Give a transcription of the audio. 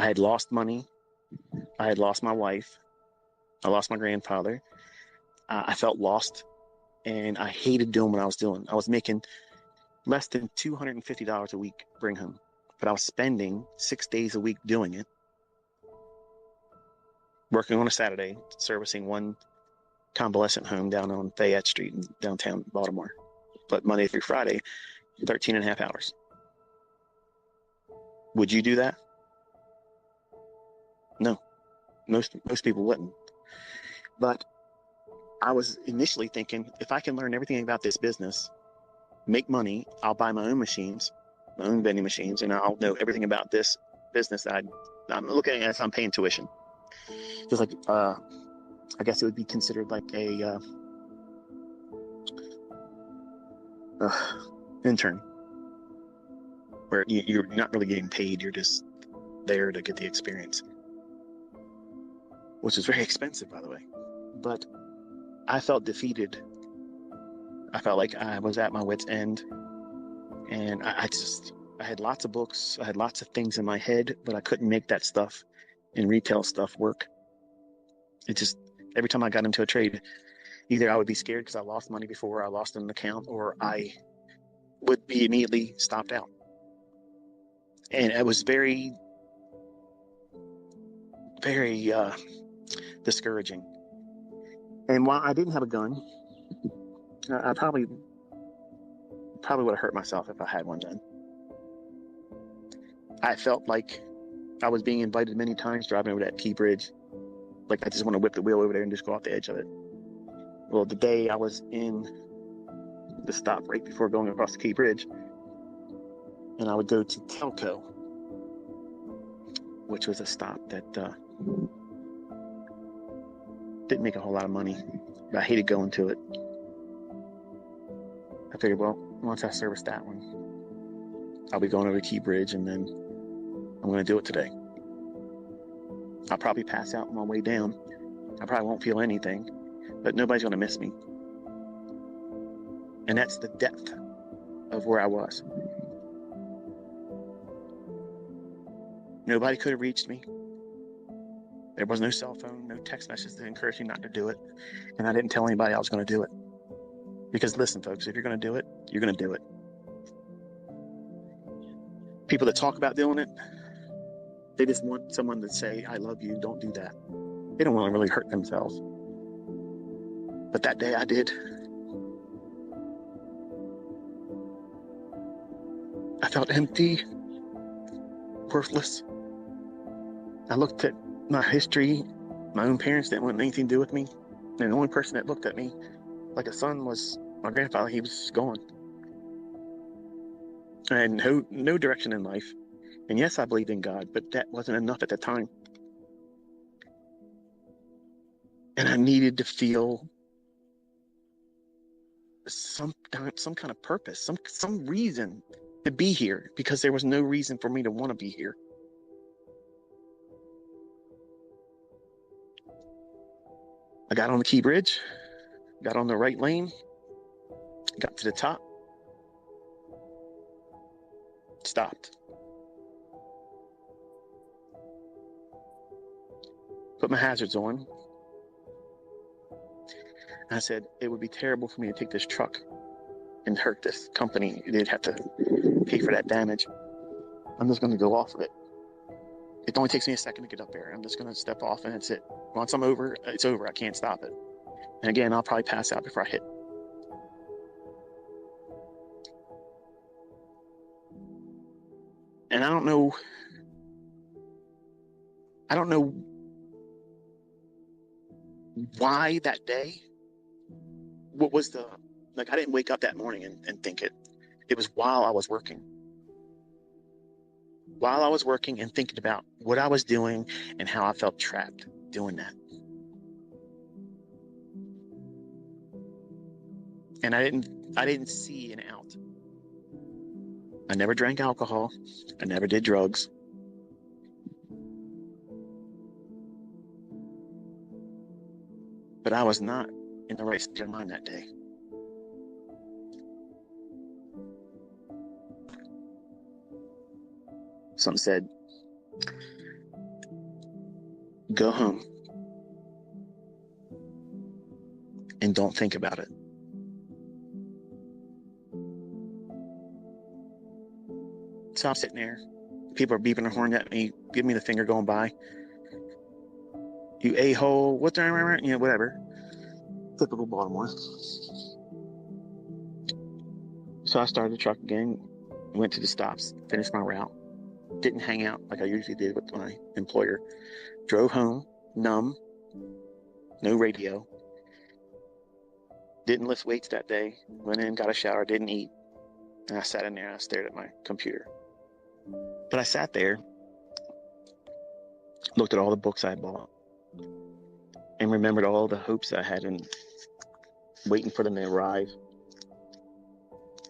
I had lost money. I had lost my wife. I lost my grandfather. I felt lost, and I hated doing what I was doing. I was making less than $250 a week bring home, but I was spending 6 days a week doing it, working on a Saturday, servicing one convalescent home down on Fayette Street in downtown Baltimore. But Monday through Friday, 13 and a half hours. Would you do that? No, most people wouldn't. But I was initially thinking, if I can learn everything about this business, make money, I'll buy my own machines, my own vending machines, and I'll know everything about this business that I'm looking at as I'm paying tuition. Just like, I guess it would be considered like a intern, where you're not really getting paid, you're just there to get the experience, which is very expensive, by the way. But I felt defeated. I felt like I was at my wit's end, and I had lots of books, I had lots of things in my head, but I couldn't make that stuff in retail stuff work. It just, every time I got into a trade, either I would be scared because I lost money before, I lost an account, or I would be immediately stopped out. And it was very, very discouraging. And while I didn't have a gun, I probably would have hurt myself if I had one then. I felt like I was being invited many times driving over that Key Bridge. Like I just want to whip the wheel over there and just go off the edge of it. Well, the day I was in the stop right before going across the Key Bridge, and I would go to Telco, which was a stop that didn't make a whole lot of money, but I hated going to it. I figured, well, once I service that one, I'll be going over the Key Bridge, and then I'm going to do it today. I'll probably pass out on my way down. I probably won't feel anything, but nobody's going to miss me. And that's the depth of where I was. Nobody could have reached me. There was no cell phone, no text messages that encouraged me not to do it. And I didn't tell anybody I was going to do it. Because listen, folks, if you're going to do it, you're going to do it. People that talk about doing it, they just want someone to say, I love you, don't do that. They don't want to really hurt themselves. But that day I did. I felt empty, worthless. I looked at my history. My own parents didn't want anything to do with me. And the only person that looked at me like a son was my grandfather. He was gone. I had no direction in life. And yes, I believed in God, but that wasn't enough at the time. And I needed to feel some kind of purpose, some reason to be here, because there was no reason for me to want to be here. I got on the Key Bridge, got on the right lane, got to the top, stopped. Put my hazards on. I said, it would be terrible for me to take this truck and hurt this company. They'd have to pay for that damage. I'm just going to go off of it. It only takes me a second to get up there. I'm just going to step off and that's it. Once I'm over, it's over. I can't stop it. And again, I'll probably pass out before I hit. And I don't know why that day. What was I didn't wake up that morning and think it. It was while I was working. While I was working and thinking about what I was doing and how I felt trapped doing that. And I didn't see an out. I never drank alcohol. I never did drugs. But I was not in the right state of mind that day. Something said, Go home and don't think about it. So I'm sitting there. People are beeping their horn at me, giving me the finger going by. You a-hole, what's that? You know, whatever. Typical Baltimore. So I started the truck again, went to the stops, finished my route. Didn't hang out like I usually did with my employer. Drove home, numb, no radio. Didn't lift weights that day. Went in, got a shower, didn't eat. And I sat in there and I stared at my computer. But I sat there, looked at all the books I bought, and remembered all the hopes I had in waiting for them to arrive.